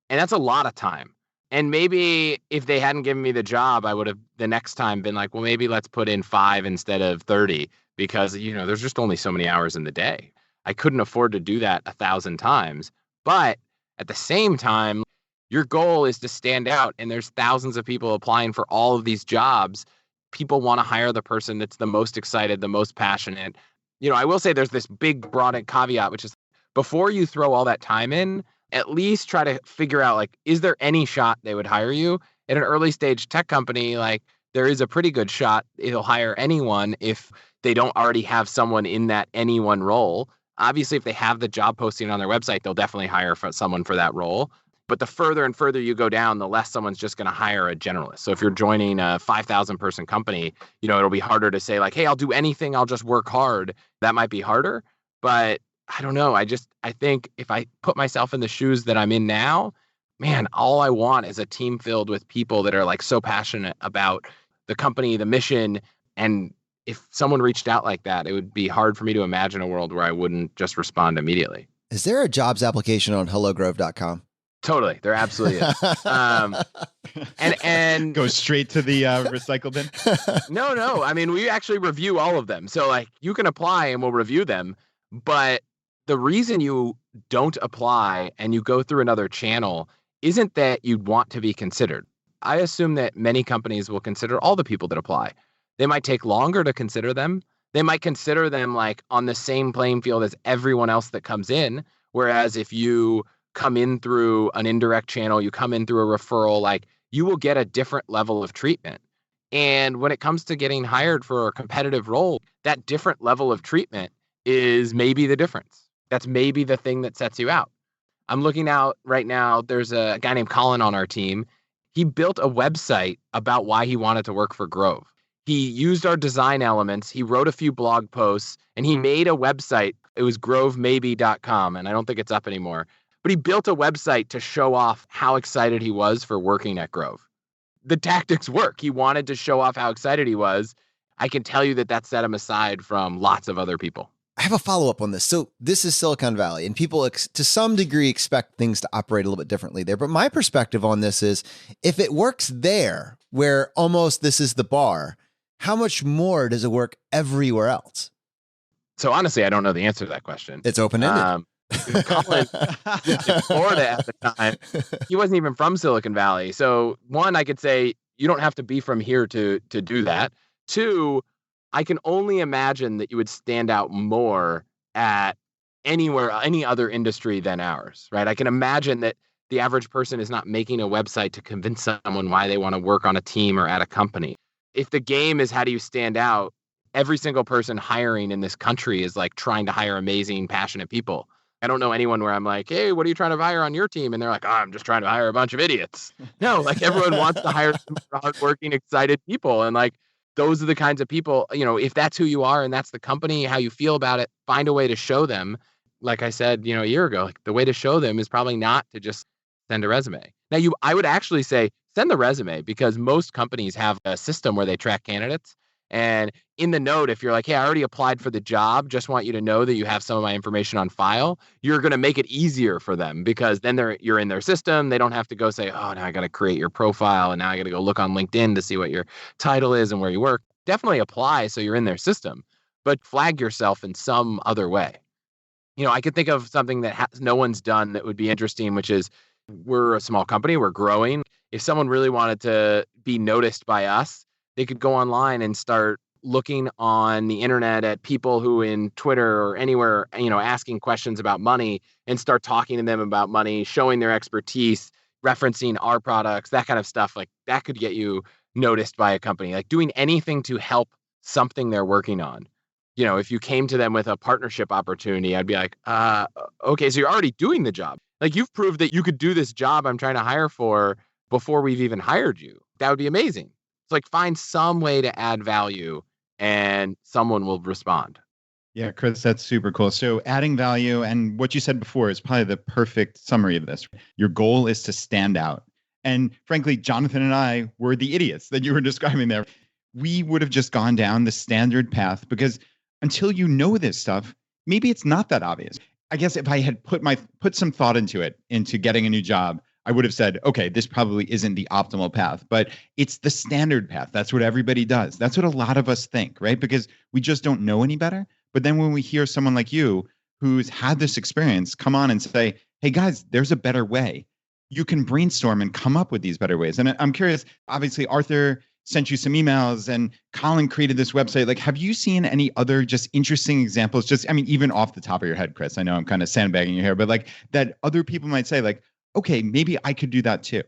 And that's a lot of time. And maybe if they hadn't given me the job, I would have the next time been like, well, maybe let's put in 5 instead of 30 because, there's just only so many hours in the day. I couldn't afford to do that 1,000 times. But at the same time, your goal is to stand out, and there's thousands of people applying for all of these jobs. People want to hire the person that's the most excited, the most passionate. I will say there's this big broad caveat, which is before you throw all that time in, at least try to figure out, is there any shot they would hire you? At an early stage tech company, there is a pretty good shot it'll hire anyone if they don't already have someone in that anyone role. Obviously, if they have the job posting on their website, they'll definitely hire someone for that role. But the further and further you go down, the less someone's just going to hire a generalist. So if you're joining a 5,000 person company, it'll be harder to say hey, I'll do anything. I'll just work hard. That might be harder. But I don't know. I think if I put myself in the shoes that I'm in now, man, all I want is a team filled with people that are so passionate about the company, the mission. And if someone reached out like that, it would be hard for me to imagine a world where I wouldn't just respond immediately. Is there a jobs application on hellogrove.com? Totally. There absolutely is. And go straight to the recycle bin. No. We actually review all of them. So you can apply and we'll review them. But the reason you don't apply and you go through another channel isn't that you'd want to be considered. I assume that many companies will consider all the people that apply. They might take longer to consider them. They might consider them on the same playing field as everyone else that comes in. Whereas if you come in through an indirect channel, you come in through a referral, you will get a different level of treatment. And when it comes to getting hired for a competitive role, that different level of treatment is maybe the difference. That's maybe the thing that sets you out. I'm looking out right now. There's a guy named Colin on our team. He built a website about why he wanted to work for Grove. He used our design elements. He wrote a few blog posts and he made a website. It was grovemaybe.com. And I don't think it's up anymore. But he built a website to show off how excited he was for working at Grove. The tactics work. He wanted to show off how excited he was. I can tell you that that set them aside from lots of other people. I have a follow-up on this. So this is Silicon Valley, and people to some degree expect things to operate a little bit differently there. But my perspective on this is, if it works there, where almost this is the bar, how much more does it work everywhere else? So honestly, I don't know the answer to that question. It's open-ended. Colin lived in Florida at the time. He wasn't even from Silicon Valley. So one, I could say you don't have to be from here to do that. Two, I can only imagine that you would stand out more at any other industry than ours, right? I can imagine that the average person is not making a website to convince someone why they want to work on a team or at a company. If the game is how do you stand out, every single person hiring in this country is like trying to hire amazing, passionate people. I don't know anyone where I'm like, hey, what are you trying to hire on your team? And they're like, oh, I'm just trying to hire a bunch of idiots. No, like everyone wants to hire hardworking, excited people. And like, those are the kinds of people, if that's who you are and that's the company, how you feel about it, find a way to show them. Like I said, a year ago, like the way to show them is probably not to just send a resume. Now, I would actually say send the resume, because most companies have a system where they track candidates. And in the note, if you're like, hey, I already applied for the job, just want you to know that you have some of my information on file, you're going to make it easier for them, because then you're in their system. They don't have to go say, oh, now I got to create your profile, and now I got to go look on LinkedIn to see what your title is and where you work. Definitely apply so you're in their system, but flag yourself in some other way. I could think of something that no one's done that would be interesting, which is, we're a small company, we're growing. If someone really wanted to be noticed by us, they could go online and start looking on the internet at people who in Twitter or anywhere, asking questions about money, and start talking to them about money, showing their expertise, referencing our products, that kind of stuff. Like that could get you noticed by a company, like doing anything to help something they're working on. If you came to them with a partnership opportunity, I'd be like, okay, so you're already doing the job. Like you've proved that you could do this job I'm trying to hire for before we've even hired you. That would be amazing. It's like, find some way to add value and someone will respond. Yeah, Chris, that's super cool. So adding value, and what you said before is probably the perfect summary of this. Your goal is to stand out. And frankly, Jonathan and I were the idiots that you were describing there. We would have just gone down the standard path, because until you know this stuff, maybe it's not that obvious. I guess if I had put some thought into getting a new job, I would have said, okay, this probably isn't the optimal path, but it's the standard path. That's what everybody does. That's what a lot of us think, right? Because we just don't know any better. But then when we hear someone like you who's had this experience come on and say, hey guys, there's a better way, you can brainstorm and come up with these better ways. And I'm curious, obviously Arthur sent you some emails and Colin created this website. Like, have you seen any other just interesting examples? Even off the top of your head, Chris, I know I'm kind of sandbagging you here, but like that other people might say like, okay, maybe I could do that too.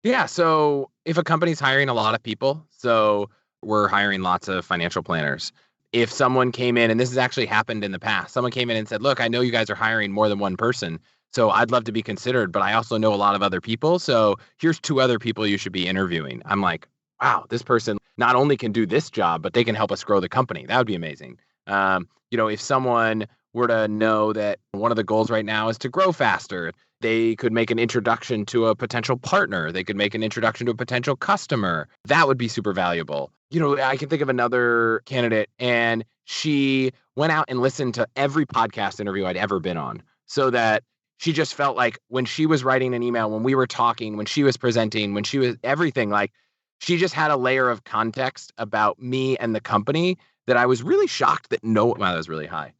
Yeah. So if a company's hiring a lot of people, so we're hiring lots of financial planners. If someone came in, and this has actually happened in the past, someone came in and said, look, I know you guys are hiring more than one person, so I'd love to be considered, but I also know a lot of other people. So here's 2 other people you should be interviewing. I'm like, wow, this person not only can do this job, but they can help us grow the company. That would be amazing. If someone were to know that one of the goals right now is to grow faster, they could make an introduction to a potential partner. They could make an introduction to a potential customer. That would be super valuable. I can think of another candidate, and she went out and listened to every podcast interview I'd ever been on, so that she just felt like when she was writing an email, when we were talking, when she was presenting, when she was everything, like she just had a layer of context about me and the company that I was really shocked that wow, that was really high.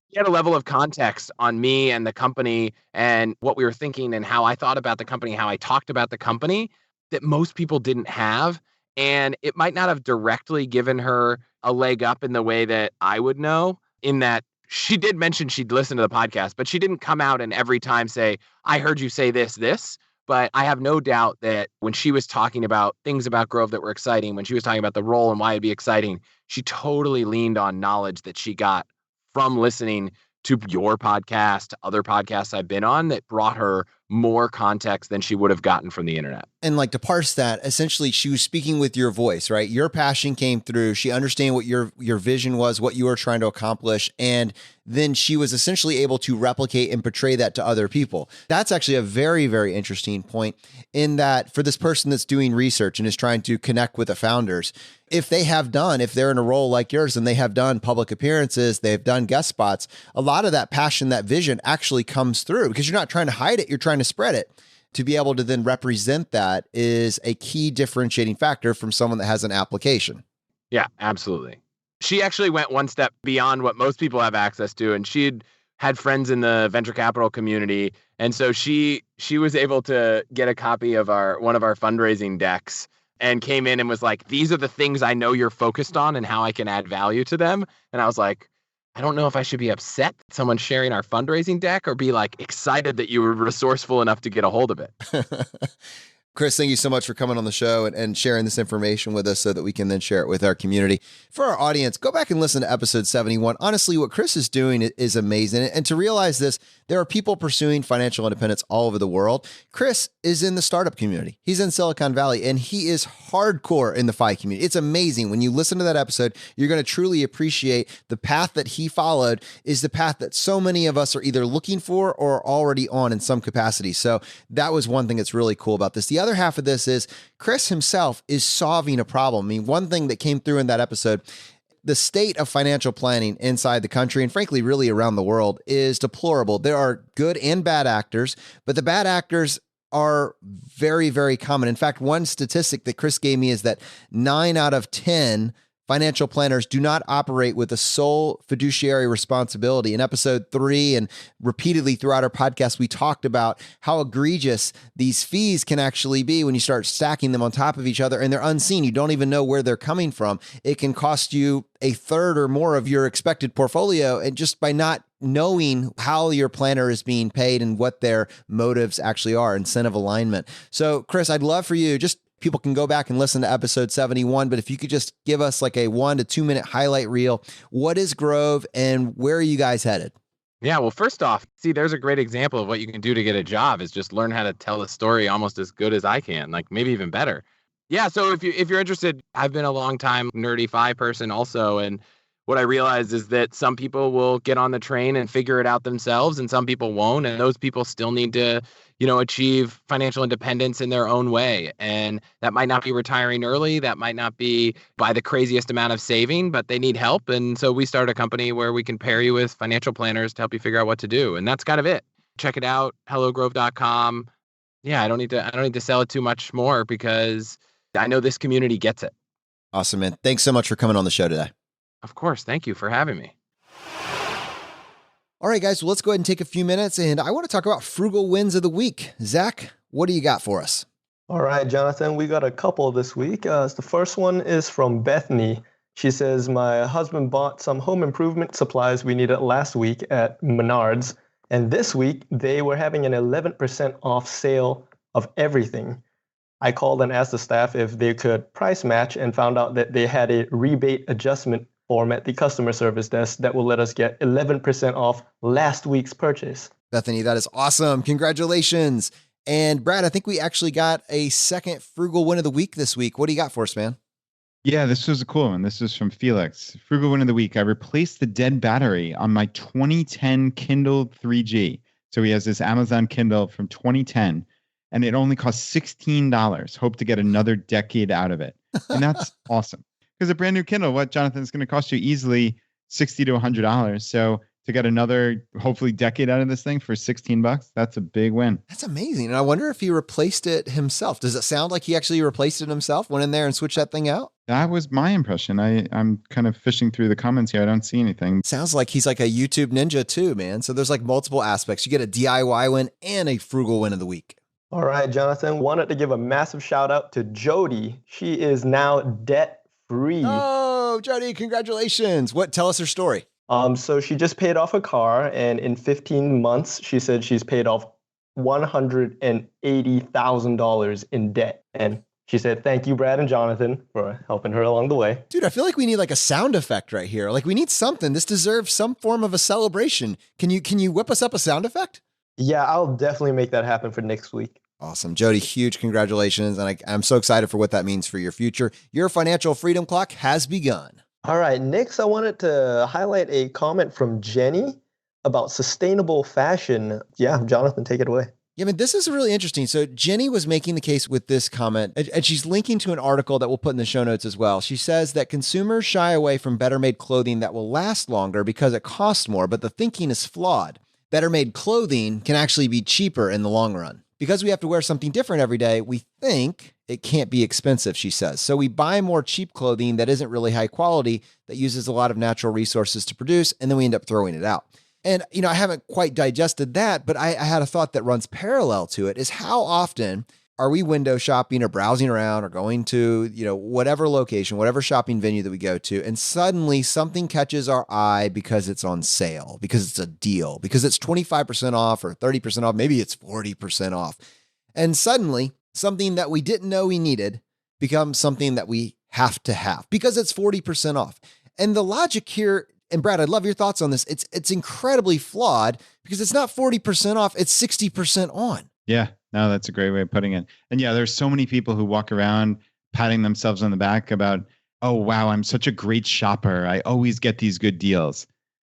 He had a level of context on me and the company and what we were thinking and how I thought about the company, how I talked about the company, that most people didn't have. And it might not have directly given her a leg up in the way that I would know, in that she did mention she'd listen to the podcast, but she didn't come out and every time say, I heard you say this. But I have no doubt that when she was talking about things about Grove that were exciting, when she was talking about the role and why it'd be exciting, she totally leaned on knowledge that she got from listening to your podcast, to other podcasts I've been on, that brought her more context than she would have gotten from the internet. And like to parse that, essentially she was speaking with your voice, right? Your passion came through. She understood what your vision was, what you were trying to accomplish. And then she was essentially able to replicate and portray that to other people. That's actually a very, very interesting point in that for this person that's doing research and is trying to connect with the founders, if they're in a role like yours and they have done public appearances, they've done guest spots, a lot of that passion, that vision actually comes through because you're not trying to hide it, you're trying to spread it. To be able to then represent that is a key differentiating factor from someone that has an application. Yeah, absolutely. She actually went one step beyond what most people have access to, and she'd had friends in the venture capital community. And so she was able to get a copy of one of our fundraising decks and came in and was like, these are the things I know you're focused on and how I can add value to them. And I was like, I don't know if I should be upset that someone's sharing our fundraising deck or be like excited that you were resourceful enough to get a hold of it. Chris, thank you so much for coming on the show and sharing this information with us so that we can then share it with our community. For our audience, go back and listen to episode 71. Honestly, what Chris is doing is amazing. And to realize this, there are people pursuing financial independence all over the world. Chris is in the startup community. He's in Silicon Valley, and he is hardcore in the FI community. It's amazing. When you listen to that episode, you're going to truly appreciate the path that he followed is the path that so many of us are either looking for or already on in some capacity. So that was one thing that's really cool about this. The other half of this is Chris himself is solving a problem. I mean, one thing that came through in that episode, the state of financial planning inside the country and frankly, really around the world is deplorable. There are good and bad actors, but the bad actors are very, very common. In fact, one statistic that Chris gave me is that 9 out of 10 financial planners do not operate with a sole fiduciary responsibility. In episode 3 and repeatedly throughout our podcast, we talked about how egregious these fees can actually be when you start stacking them on top of each other and they're unseen. You don't even know where they're coming from. It can cost you a third or more of your expected portfolio, and just by not knowing how your planner is being paid and what their motives actually are, incentive alignment. So Chris, I'd love for you, just people can go back and listen to episode 71, but if you could just give us like a 1 to 2 minute highlight reel, what is Grove and where are you guys headed? Yeah, well, first off, there's a great example of what you can do to get a job is just learn how to tell a story almost as good as I can, like maybe even better. Yeah, so if you're interested, I've been a long time nerdy FI person also, and what I realized is that some people will get on the train and figure it out themselves and some people won't. And those people still need to, achieve financial independence in their own way. And that might not be retiring early. That might not be by the craziest amount of saving, but they need help. And so we started a company where we can pair you with financial planners to help you figure out what to do. And that's kind of it. Check it out. hellogrove.com. Yeah, I don't need to sell it too much more because I know this community gets it. Awesome, man. Thanks so much for coming on the show today. Of course. Thank you for having me. All right, guys, well, let's go ahead and take a few minutes, and I want to talk about frugal wins of the week. Zach, what do you got for us? All right, Jonathan, we got a couple this week. The first one is from Bethany. She says, my husband bought some home improvement supplies we needed last week at Menards, and this week they were having an 11% off sale of everything. I called and asked the staff if they could price match and found out that they had a rebate adjustment form at the customer service desk that will let us get 11% off last week's purchase. Bethany, that is awesome. Congratulations. And Brad, I think we actually got a second frugal win of the week this week. What do you got for us, man? Yeah, this was a cool one. This is from Felix. Frugal win of the week. I replaced the dead battery on my 2010 Kindle 3G. So he has this Amazon Kindle from 2010, and it only cost $16. Hope to get another decade out of it. And that's awesome. Because a brand new Kindle, what, Jonathan, is going to cost you easily $60 to $100. So to get another, hopefully, decade out of this thing for $16, that's a big win. That's amazing. And I wonder if he replaced it himself. Does it sound like he actually replaced it himself, went in there and switched that thing out? That was my impression. I'm kind of fishing through the comments here. I don't see anything. Sounds like he's like a YouTube ninja too, man. So there's like multiple aspects. You get a DIY win and a frugal win of the week. All right, Jonathan, wanted to give a massive shout out to Jody. She is now debt free. Oh, Jody, congratulations. Tell us her story. So she just paid off a car, and in 15 months, she said she's paid off $180,000 in debt. And she said, thank you, Brad and Jonathan, for helping her along the way. Dude, I feel like we need like a sound effect right here. Like we need something. This deserves some form of a celebration. Can you whip us up a sound effect? Yeah, I'll definitely make that happen for next week. Awesome. Jody, huge congratulations. And I'm so excited for what that means for your future. Your financial freedom clock has begun. All right, next I wanted to highlight a comment from Jenny about sustainable fashion. Yeah, Jonathan, take it away. Yeah, this is really interesting. So Jenny was making the case with this comment, and she's linking to an article that we'll put in the show notes as well. She says that consumers shy away from better-made clothing that will last longer because it costs more, but the thinking is flawed. Better-made clothing can actually be cheaper in the long run. Because we have to wear something different every day, we think it can't be expensive, she says. So we buy more cheap clothing that isn't really high quality, that uses a lot of natural resources to produce, and then we end up throwing it out. And, I haven't quite digested that, but I had a thought that runs parallel to it is how often are we window shopping or browsing around or going to, whatever location, whatever shopping venue that we go to, and suddenly something catches our eye because it's on sale, because it's a deal, because it's 25% off or 30% off, maybe it's 40% off. And suddenly something that we didn't know we needed becomes something that we have to have because it's 40% off. And the logic here, and Brad, I'd love your thoughts on this. It's incredibly flawed because it's not 40% off, it's 60% on. Yeah, no, that's a great way of putting it. And yeah, there's so many people who walk around patting themselves on the back about, oh, wow, I'm such a great shopper. I always get these good deals.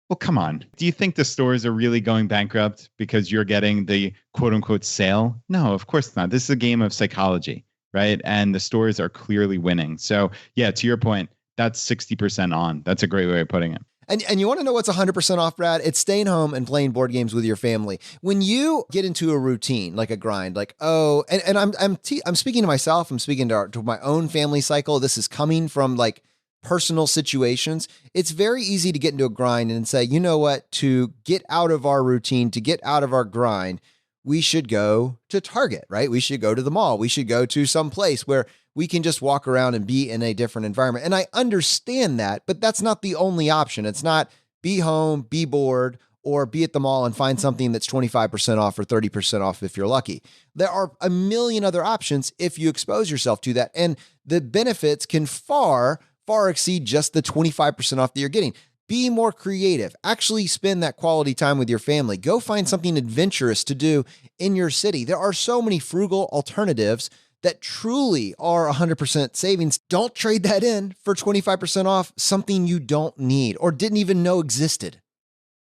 Well, come on. Do you think the stores are really going bankrupt because you're getting the quote unquote sale? No, of course not. This is a game of psychology, right? And the stores are clearly winning. So yeah, to your point, that's 60% on. That's a great way of putting it. And you want to know what's 100% off, Brad? It's staying home and playing board games with your family. When you get into a routine, like a grind, like, I'm speaking to myself, I'm speaking to my own family cycle. This is coming from like personal situations. It's very easy to get into a grind and say, you know what, to get out of our routine, to get out of our grind, we should go to Target, right? We should go to the mall. We should go to some place where we can just walk around and be in a different environment. And I understand that, but that's not the only option. It's not be home, be bored, or be at the mall and find something that's 25% off or 30% off if you're lucky. There are a million other options if you expose yourself to that. And the benefits can far exceed just the 25% off that you're getting. Be more creative. Actually spend that quality time with your family. Go find something adventurous to do in your city. There are so many frugal alternatives that truly are 100% savings. Don't trade that in for 25% off something you don't need or didn't even know existed.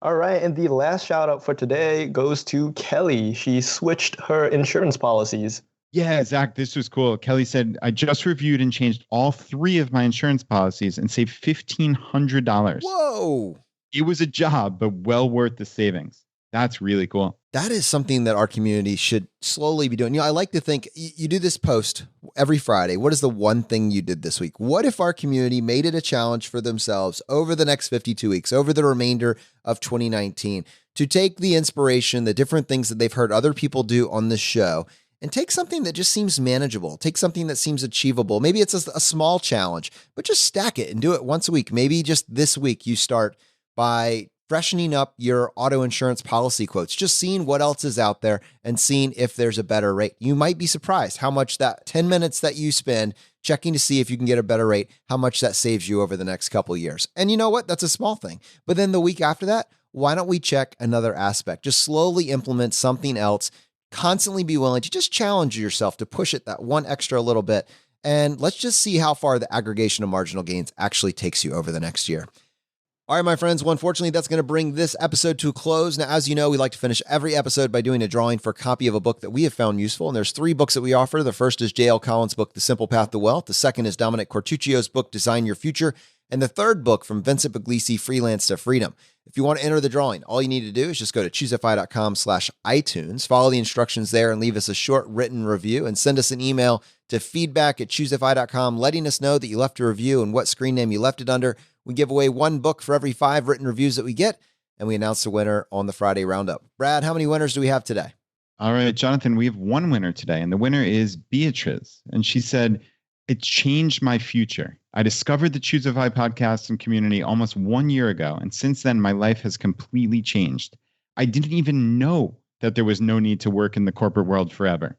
All right, and the last shout out for today goes to Kelly. She switched her insurance policies. Yeah, Zach, this was cool. Kelly said, I just reviewed and changed all 3 of my insurance policies and saved $1,500. Whoa. It was a job, but well worth the savings. That's really cool. That is something that our community should slowly be doing. I like to think you do this post every Friday. What is the one thing you did this week? What if our community made it a challenge for themselves over the next 52 weeks, over the remainder of 2019, to take the inspiration, the different things that they've heard other people do on this show, and take something that just seems manageable, take something that seems achievable. Maybe it's a small challenge, but just stack it and do it once a week. Maybe just this week you start by freshening up your auto insurance policy quotes, just seeing what else is out there and seeing if there's a better rate. You might be surprised how much that 10 minutes that you spend checking to see if you can get a better rate, how much that saves you over the next couple of years. And you know what? That's a small thing. But then the week after that, why don't we check another aspect? Just slowly implement something else, constantly be willing to just challenge yourself to push it that one extra little bit. And let's just see how far the aggregation of marginal gains actually takes you over the next year. All right, my friends. Well, unfortunately, that's going to bring this episode to a close. Now, as you know, we like to finish every episode by doing a drawing for a copy of a book that we have found useful. And there's 3 books that we offer. The first is J.L. Collins' book, The Simple Path to Wealth. The second is Dominic Cortuccio's book, Design Your Future. And the third book from Vincent Puglisi, Freelance to Freedom. If you want to enter the drawing, all you need to do is just go to choosefi.com/iTunes, follow the instructions there, and leave us a short written review, and send us an email to feedback@choosefi.com, letting us know that you left a review and what screen name you left it under. We give away 1 book for every 5 written reviews that we get, and we announce the winner on the Friday Roundup. Brad, how many winners do we have today? All right, Jonathan, we have 1 winner today, and the winner is Beatrice. And she said, it changed my future. I discovered the Choosify podcast and community almost 1 year ago, and since then, my life has completely changed. I didn't even know that there was no need to work in the corporate world forever.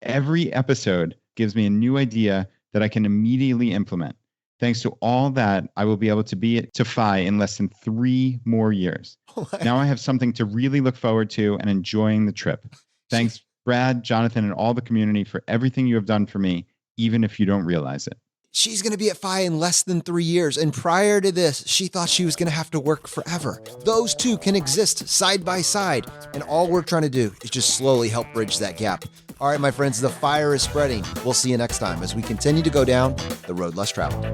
Every episode gives me a new idea that I can immediately implement. Thanks to all that, I will be able to be at FI in less than 3 more years. Now I have something to really look forward to and enjoying the trip. Thanks, Brad, Jonathan, and all the community for everything you have done for me, even if you don't realize it. She's going to be at FI in less than 3 years, and prior to this, she thought she was going to have to work forever. Those two can exist side by side, and all we're trying to do is just slowly help bridge that gap. All right, my friends, the fire is spreading. We'll see you next time as we continue to go down the road less traveled.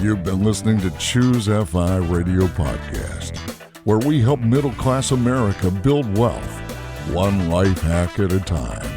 You've been listening to Choose FI Radio Podcast, where we help middle-class America build wealth, one life hack at a time.